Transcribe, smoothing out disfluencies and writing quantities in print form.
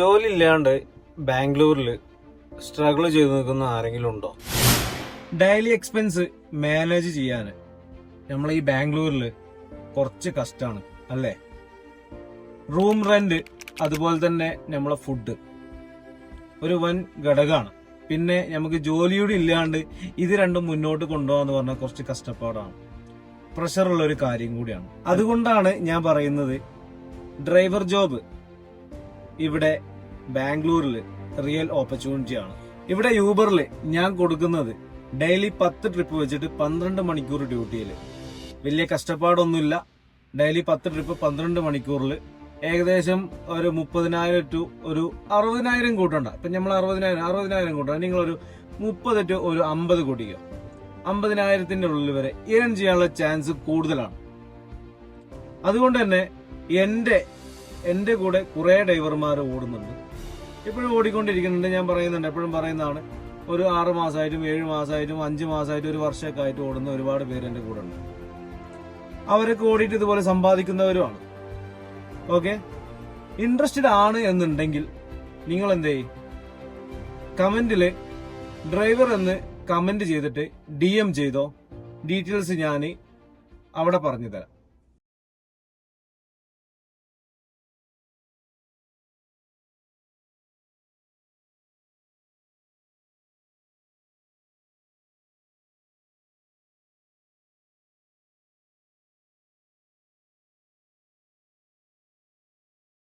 ജോലി ഇല്ലാണ്ട് ബാംഗ്ലൂരിൽ സ്ട്രഗിൾ ചെയ്ത് നിൽക്കുന്ന ആരെങ്കിലും ഉണ്ടോ? ഡെയിലി എക്സ്പെൻസ് മാനേജ് ചെയ്യാൻ നമ്മളെ ഈ ബാംഗ്ലൂരിൽ കുറച്ച് കഷ്ടമാണ് അല്ലേ? റൂം റെന്റ് അതുപോലെ തന്നെ നമ്മളെ ഫുഡ് ഒരു വൻ ഘടകമാണ്. പിന്നെ നമുക്ക് ജോലിയൂടെ ഇല്ലാണ്ട് ഇത് രണ്ടും മുന്നോട്ട് കൊണ്ടുപോകാന്ന് പറഞ്ഞാൽ കുറച്ച് കഷ്ടപ്പാടാണ്, പ്രഷറുള്ള ഒരു കാര്യം കൂടിയാണ്. അതുകൊണ്ടാണ് ഞാൻ പറയുന്നത് ഡ്രൈവർ ജോബ് ഇവിടെ ബാംഗ്ലൂരിൽ റിയൽ ഓപ്പർച്യൂണിറ്റി ആണ്. ഇവിടെ യൂബറിൽ ഞാൻ കൊടുക്കുന്നത് ഡെയിലി 10 ട്രിപ്പ് വെച്ചിട്ട് 12 മണിക്കൂർ ഡ്യൂട്ടിയിൽ. വലിയ കഷ്ടപ്പാടൊന്നുമില്ല. ഡെയിലി 10 ട്രിപ്പ് 12 മണിക്കൂറിൽ ഏകദേശം ഒരു 30,000 ടു ഒരു 60,000 കൂട്ടണ്ട. ഇപ്പൊ നമ്മൾ 60,000 കൂട്ടണ്ട, നിങ്ങളൊരു 30 ടു ഒരു 50 കൂട്ടിക്കോ. 50,000 ഉള്ളിൽ വരെ ഏൺ ചെയ്യാനുള്ള ചാൻസ് കൂടുതലാണ്. അതുകൊണ്ട് തന്നെ എന്റെ കൂടെ കുറെ ഡ്രൈവർമാർ ഓടുന്നുണ്ട്, ഇപ്പോഴും ഓടിക്കൊണ്ടിരിക്കുന്നുണ്ട്. ഞാൻ പറയുന്നുണ്ട്, എപ്പോഴും പറയുന്നതാണ്, ഒരു 6 മാസമായിട്ടും 7 മാസമായിട്ടും 5 മാസമായിട്ടും ഒരു വർഷമൊക്കെ ആയിട്ട് ഓടുന്ന ഒരുപാട് പേര് എന്റെ കൂടെ ഉണ്ട്. അവരൊക്കെ ഓടിയിട്ട് ഇതുപോലെ സമ്പാദിക്കുന്നവരുമാണ്. ഓക്കെ, ഇൻട്രസ്റ്റഡ് ആണ് എന്നുണ്ടെങ്കിൽ നിങ്ങൾ എന്ത് ചെയ്യും, കമന്റില് ഡ്രൈവർ എന്ന് കമന്റ് ചെയ്തിട്ട് DM ചെയ്തോ. ഡീറ്റെയിൽസ് ഞാൻ അവിടെ പറഞ്ഞു തരാം.